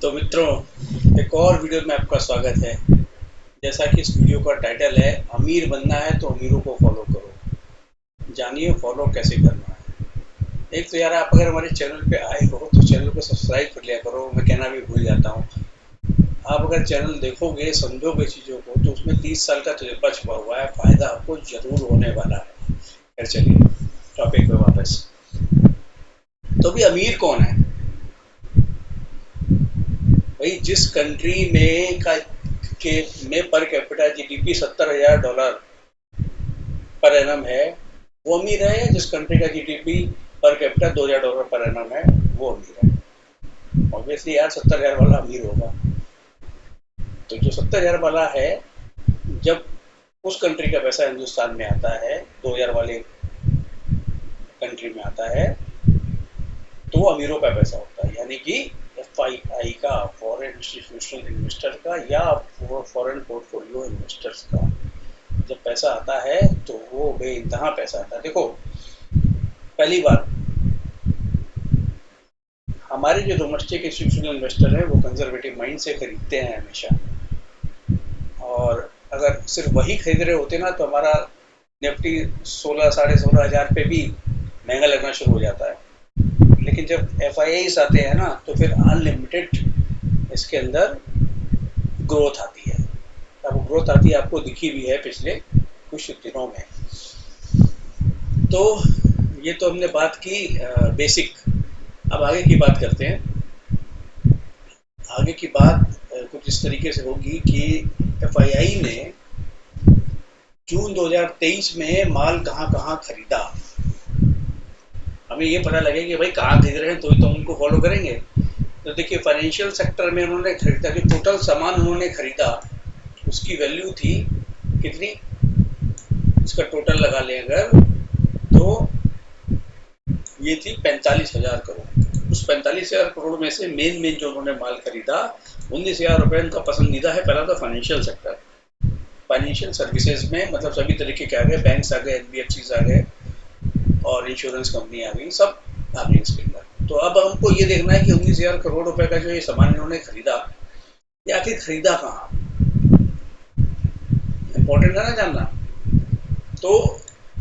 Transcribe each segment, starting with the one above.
तो मित्रों, एक और वीडियो में आपका स्वागत है। जैसा कि इस वीडियो का टाइटल है, अमीर बनना है तो अमीरों को फॉलो करो। जानिए फॉलो कैसे करना है। एक तो यार, आप अगर हमारे चैनल पे आए हो तो चैनल को सब्सक्राइब कर लिया करो। मैं कहना भी भूल जाता हूँ। आप अगर चैनल देखोगे, समझोगे चीज़ों को, तो उसमें 30 साल का तजुर्बा छुपा हुआ है। फ़ायदा आपको जरूर होने वाला है। फिर चलिए टॉपिक पे वापस। तो भी अमीर कौन है भाई? जिस कंट्री में के में per capita GDP $70,000 per annum है, वो अमीर है। या जिस कंट्री का GDP per capita $2,000 per annum है, वो अमीर है? ऑब्वियसली यार, 70,000 वाला अमीर होगा। तो जो 70,000 वाला है, जब उस कंट्री का पैसा हिंदुस्तान में आता है, 2,000 वाले कंट्री में आता है, तो वो अमीरों का पैसा होता है। यानी कि एफआईआई का, फॉरेन इंस्टीट्यूशनल इन्वेस्टर का, या फॉरेन पोर्टफोलियो इन्वेस्टर्स का जब पैसा आता है, तो वो बेइंतहा पैसा आता है। देखो, पहली बात, हमारे जो डोमेस्टिक इंस्टीट्यूशनल इन्वेस्टर है, वो कंजर्वेटिव माइंड से खरीदते हैं हमेशा। और अगर सिर्फ वही खरीद रहे होते ना, तो हमारा निफ्टी 16 साढ़े 16,000 पे भी महंगा लगना शुरू हो जाता है। लेकिन जब एफ आते हैं ना, तो फिर अनलिमिटेड इसके अंदर ग्रोथ आती है। अब ग्रोथ आती है, आपको दिखी भी है पिछले कुछ दिनों में। तो ये तो हमने बात की बेसिक। अब आगे की बात करते हैं। आगे की बात कुछ इस तरीके से होगी कि एफआईआई ने जून 2023 में माल कहाँ कहाँ खरीदा। हमें ये पता लगे कि भाई कहाँ खरीद रहे हैं, तो उनको फॉलो करेंगे। तो देखिए, फाइनेंशियल सेक्टर में उन्होंने खरीदा, जो टोटल सामान उन्होंने खरीदा, उसकी वैल्यू थी कितनी? इसका टोटल लगा लें अगर, तो ये थी 45,000 करोड़। उस 45,000 करोड़ में से मेन जो उन्होंने माल खरीदा, 19,000 रुपए उनका पसंदीदा है। पहला तो फाइनेंशियल सेक्टर, फाइनेंशियल सर्विसेज में मतलब सभी तरीके के आ गए, बैंक्स आ गए, एनबीएफसी आ गए, और इंश्योरेंस कंपनी आ गई, सब आ गई इसके अंदर। तो अब हमको ये देखना है कि 19,000 करोड़ रुपए का जो ये सामान इन्होंने खरीदा, ये आखिर खरीदा कहाँ? इम्पोर्टेंट है ना जानना। तो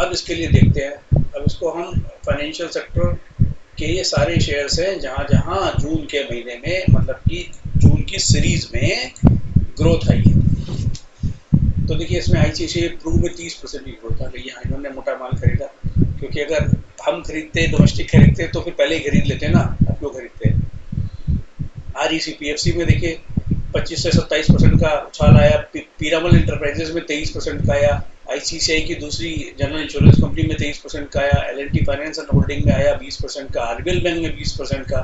अब इसके लिए देखते हैं। अब इसको हम फाइनेंशियल सेक्टर के ये सारे शेयर्स हैं जहाँ जहाँ जून के महीने में, मतलब कि जून की सीरीज में ग्रोथ आई है। तो देखिए, इसमें आईसीआईसीआई प्रू में 30% की ग्रोथ आ गई। यहाँ इन्होंने मोटा माल खरीदा, क्योंकि अगर हम खरीदते, डोमेस्टिक खरीदते, तो फिर पहले ही खरीद लेते ना। अब क्यों खरीदते? आरईसीपीएफसी में देखिए 25 से 27% का उछाल आया। पीरामल इंटरप्राइजेज में 23% का आया। आईसीआईसीआई की दूसरी जनरल इंश्योरेंस कंपनी में 23% का आया। एलएनटी फाइनेंस एंड होल्डिंग में आया 20% का। आरबीएल बैंक में 20% का।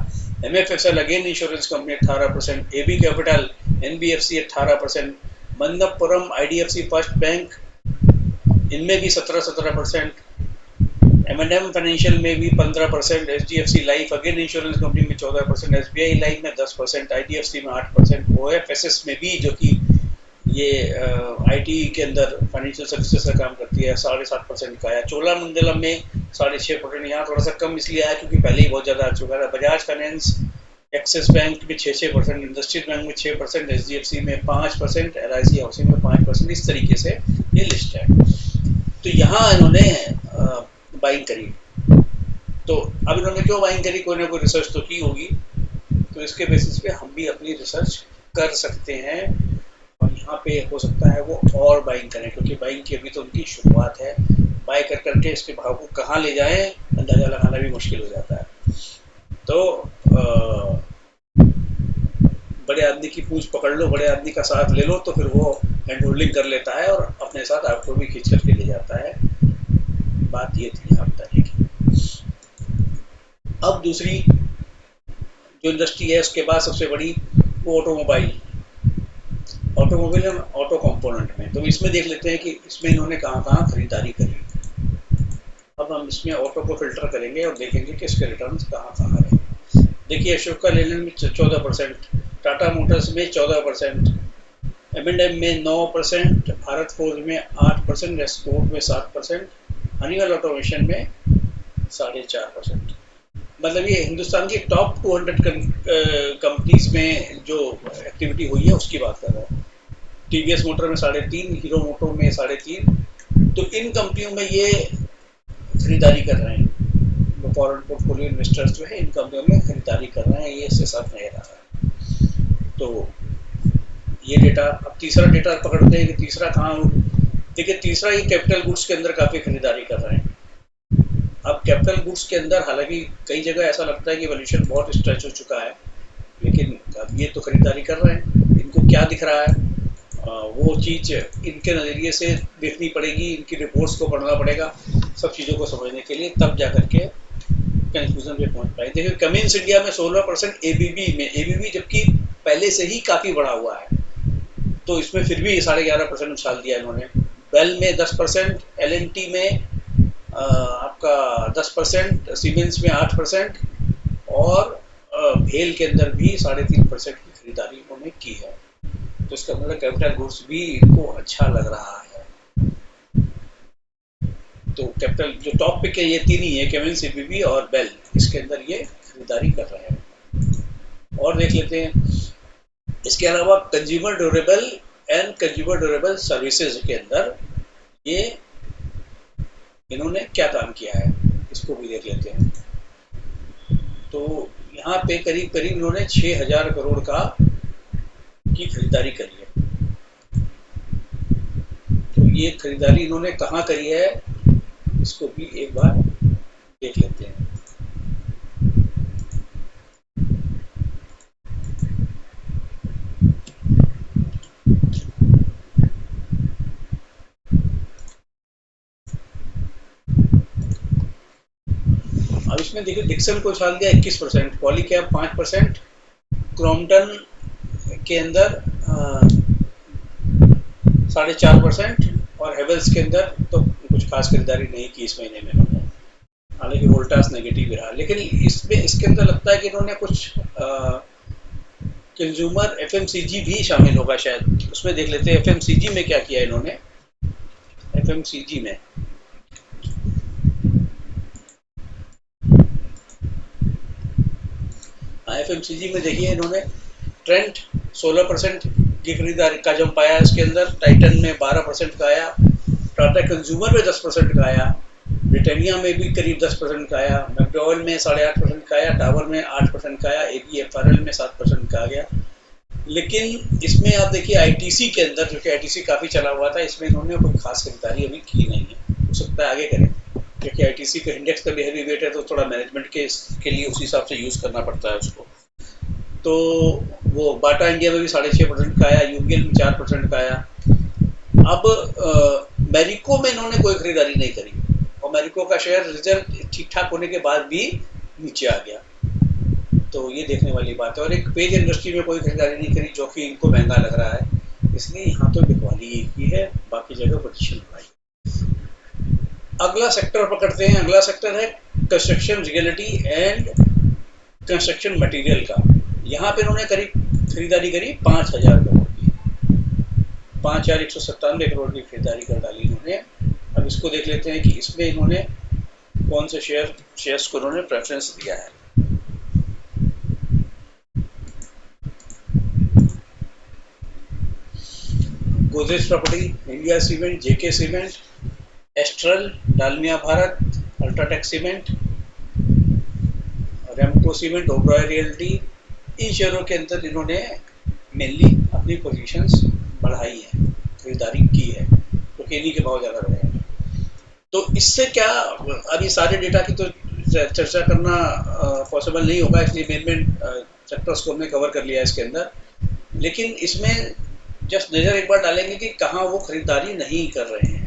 MFSL again insurance company 18%। AB capital, NBFC 18%। Manappuram, IDFC first bank, इनमें भी 17% एम&एम फाइनेंशियल में भी 15%। HDFC life again insurance company में 14%। एसबीआई लाइफ में 10%। आईडीएफसी में 8%। ओएफएसएस में भी, जो कि ये आईटी के अंदर फाइनेंशियल सर्विसेज का काम करती है, 7.5% का आया। चोलामंडलम में 6.5%। यहाँ थोड़ा सा कम इसलिए आया क्योंकि पहले ही बहुत ज़्यादा आ चुका था। बजाज फाइनेंस, एक्सिस बैंक में 6%, इंडस्ट्रियल बैंक में 6%, एचडीएफसी में 5%, एलआईसी हाउसिंग में 5%। इस तरीके से ये लिस्ट है। तो यहाँ इन्होंने बाइंग करी। तो अब इन्होंने क्यों बाइंग करी? कोई ना कोई रिसर्च तो की होगी। तो इसके बेसिस पे हम भी अपनी रिसर्च कर सकते हैं, और यहाँ पे हो सकता है वो और बाइंग करें, क्योंकि बाइंग की अभी तो उनकी शुरुआत है। बाय कर करके इसके भाव को कहाँ ले जाएं, अंदाजा लगाना भी मुश्किल हो जाता है। तो बड़े आदमी की पूंछ पकड़ लो, बड़े आदमी का साथ ले लो, तो फिर वो हैंड होल्डिंग कर लेता है और अपने साथ आपको भी खींच करके ले जाता है। बात ये थी यहाँ बताने की। अब दूसरी जो इंडस्ट्री है, उसके बाद सबसे बड़ी, वो ऑटोमोबाइल एंड ऑटो कंपोनेंट में। तो इसमें देख लेते हैं कि इसमें इन्होंने कहाँ कहाँ खरीदारी करी। अब हम इसमें ऑटो को फिल्टर करेंगे और देखेंगे कि इसके रिटर्न कहाँ कहाँ रहे। देखिए, अशोका लेलैंड में 14%, टाटा मोटर्स में 14%, एम&एम में 9%, भारत फोर्ज में 8%, एस्कॉर्ट में 7%, हनीवेल ऑटोमेशन में 4.5%। मतलब ये हिंदुस्तान की टॉप 200 कंपनीज में जो एक्टिविटी हुई है उसकी बात कर रहा हूँ। टीवीएस मोटर में 3.5, हीरो मोटर में 3.5, तो इन कंपनियों में ये खरीदारी कर रहे हैं। फॉरेन पोर्टफोलियो इन्वेस्टर्स जो है इन कंपनियों में खरीदारी कर रहे हैं, ये इससे साफ नहीं रहा है। तो ये डेटा, अब तीसरा डेटा पकड़ते हैं कि तीसरा कहाँ। देखिए तीसरा, ये कैपिटल गुड्स के अंदर काफ़ी खरीदारी कर रहे हैं। अब कैपिटल गुड्स के अंदर हालांकि कई जगह ऐसा लगता है कि वैल्यूएशन बहुत स्ट्रेच हो चुका है, लेकिन अब ये तो खरीदारी कर रहे हैं। इनको क्या दिख रहा है वो चीज़ इनके नज़रिए से देखनी पड़ेगी, इनकी रिपोर्ट्स को पढ़ना पड़ेगा सब चीज़ों को समझने के लिए, तब जा करके कंक्लूजन पे पहुंच पाए। देखिए कमिंस इंडिया में 16% एबीबी में, एबीबी जबकि पहले से ही काफ़ी बढ़ा हुआ है, तो इसमें फिर भी 11.5% उछाल दिया इन्होंने। बेल में 10%, एलएनटी में आपका 10%, सीमेंस में 8%, और भेल के अंदर भी 3.5% की खरीदारी उन्होंने की है। तो इसका मतलब कैपिटल गुड्स भी इनको अच्छा लग रहा है। तो कैपिटल जो टॉप पिक है ये तीन ही है, केविंस, एबीबी और बेल, इसके अंदर ये खरीदारी कर रहे हैं। और देख लेते हैं इसके अलावा consumer durable and consumer durable services के अंदर ये इन्होंने क्या काम किया है, इसको भी देख लेते हैं। तो यहाँ पे करीब करीब इन्होंने 6,000 करोड़ की खरीदारी करी है। तो ये खरीदारी इन्होंने कहाँ करी है, इसको भी एक बार देख लेते हैं। अब इसमें देखिए डिक्सन को उछाल दिया 21%, पॉलीकैब 5%, क्रॉम्पटन के अंदर 4.5%, और हेवल्स के अंदर तो कुछ खास खरीदारी नहीं की इस महीने में इन्होंने। हालांकि वोल्टास नेगेटिव रहा, लेकिन इसमें इसके अंदर लगता है कि इन्होंने कुछ कंज्यूमर एफएमसीजी भी शामिल होगा शायद, उसमें देख लेते हैं एफएमसीजी में क्या किया इन्होंने। एफएमसीजी में एफएमसीजी में देखिए इन्होंने ट्रेंट 16% की खरीदारी का जंप आया, इसके अंदर टाइटन में 12% का आया, टाटा कंज्यूमर में 10% का आया, ब्रिटानिया में भी करीब 10% का आया, मैकडॉवेल में 8.5% का आया, टावर में 8% का आया, एबीएफआरएल में 7% का आ गया। लेकिन इसमें आप देखिए आईटीसी के अंदर, जो कि आईटीसी काफ़ी चला हुआ था, इसमें इन्होंने कोई खास खरीदारी अभी की नहीं है, हो सकता है आगे करें, क्योंकि आईटीसी का इंडेक्स का भी हैवी वेट है, तो थोड़ा मैनेजमेंट के लिए उसी हिसाब से यूज़ करना पड़ता है उसको। तो वो बाटा इंडिया में भी 6.5% का आया, यूबीएल में 4% का आया। अब मैरिको में इन्होंने कोई खरीदारी नहीं करी, और मैरिको का शेयर रिजल्ट ठीक ठाक होने के बाद भी नीचे आ गया, तो ये देखने वाली बात है। और एक पेज इंडस्ट्री में कोई खरीदारी नहीं करी, जो कि इनको महंगा लग रहा है, इसलिए यहाँ तो बिकवाली की है, बाकी जगह पोजीशन बढ़ाई। अगला सेक्टर पकड़ते हैं। अगला सेक्टर है construction reality and construction material का। यहाँ पे इन्होंने करीब खरीदारी करी 5,000 करोड़ की, 5,197 करोड़ की खरीदारी कर डाली इन्होंने। अब इसको देख लेते हैं कि इसमें इन्होंने कौन से शेयर्स को इन्होंने प्रेफरेंस दिया है। Godrej property, India cement, JK cement, Astral, Dalmia Bharat, UltraTech cement, Ramco cement, Oberoi realty, इन शेयरों के अंदर इन्होंने मेनली अपनी पोजीशंस बढ़ाई है, खरीदारी की है, क्योंकि इन्हीं के भाव ज़्यादा बढ़े हैं। तो इससे क्या, अभी सारे डेटा की तो चर्चा करना पॉसिबल नहीं होगा, इसलिए मेन सेक्टर्स को हमने कवर कर लिया इसके अंदर। लेकिन इसमें जस्ट नज़र एक बार डालेंगे कि कहाँ वो खरीदारी नहीं कर रहे हैं।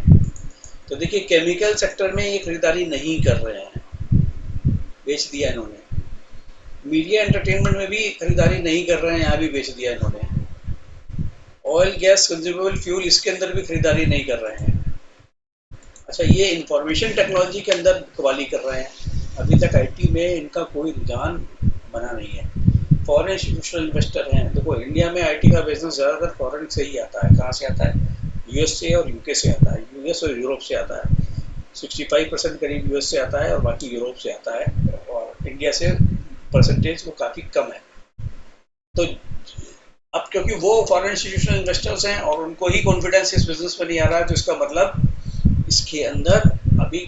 तो देखिए केमिकल सेक्टर में ये खरीदारी नहीं कर रहे हैं, बेच दिया इन्होंने। मीडिया एंटरटेनमेंट में भी खरीदारी नहीं कर रहे हैं, यहाँ भी बेच दिया इन्होंने। ऑयल गैस कंज्यूमेबल फ्यूल, इसके अंदर भी खरीदारी नहीं कर रहे हैं। अच्छा, ये इंफॉर्मेशन टेक्नोलॉजी के अंदर बिकवाली कर रहे हैं। अभी तक आईटी में इनका कोई रुझान बना नहीं है। फॉरेन इंस्टीट्यूशनल इन्वेस्टर हैं, देखो इंडिया में आईटी का बिजनेस ज़्यादातर फॉरेन से ही आता है। कहाँ से आता है? यूएस से और यूके से आता है, यूएस और यूरोप से आता है। 65% करीब यूएस से आता है और बाकी यूरोप से आता है, और इंडिया से परसेंटेज वो काफ़ी कम है। तो अब क्योंकि वो फॉरेन इंस्टीट्यूशनल इन्वेस्टर्स हैं और उनको ही कॉन्फिडेंस इस बिजनेस में नहीं आ रहा है, तो इसका मतलब इसके अंदर अभी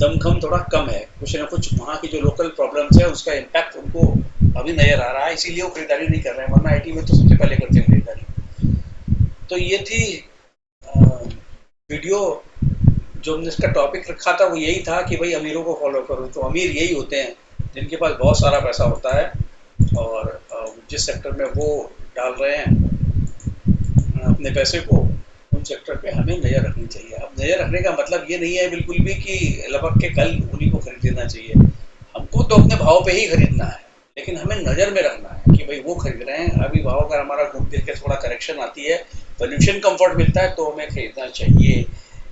दमखम थोड़ा कम है, कुछ ना कुछ वहाँ की जो लोकल प्रॉब्लम्स है उसका इम्पैक्ट उनको अभी नजर आ रहा है, इसीलिए वो खरीदारी नहीं कर रहे हैं, वरना आईटी में तो सबसे पहले करते हैं खरीदारी। तो ये थी वीडियो। जो हमने इसका टॉपिक रखा था वो यही था कि भाई अमीरों को फॉलो करो। तो अमीर यही होते हैं जिनके पास बहुत सारा पैसा होता है और जिस सेक्टर में वो डाल रहे हैं अपने पैसे को, उन सेक्टर पे हमें नज़र रखनी चाहिए। अब नज़र रखने का मतलब ये नहीं है बिल्कुल भी कि लपक के कल उन्हीं को खरीद लेना चाहिए। हमको तो अपने भाव पे ही खरीदना है, लेकिन हमें नज़र में रखना है कि भाई वो खरीद रहे हैं, अभी भाव अगर हमारा घूम फिर के थोड़ा करेक्शन आती है, वैल्यूएशन कंफर्ट मिलता है, तो हमें खरीदना चाहिए।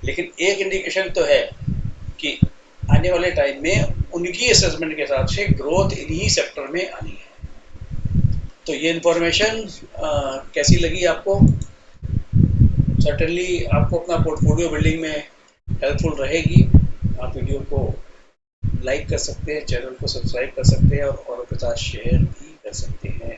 लेकिन एक इंडिकेशन तो है कि आने वाले टाइम में उनकी असेसमेंट के हिसाब से ग्रोथ इन्हीं सेक्टर में आनी है। तो ये इंफॉर्मेशन कैसी लगी आपको? सर्टेनली आपको अपना पोर्टफोलियो बिल्डिंग में हेल्पफुल रहेगी। आप वीडियो को लाइक कर सकते हैं, चैनल को सब्सक्राइब कर सकते हैं और औरों के साथ शेयर भी कर सकते हैं।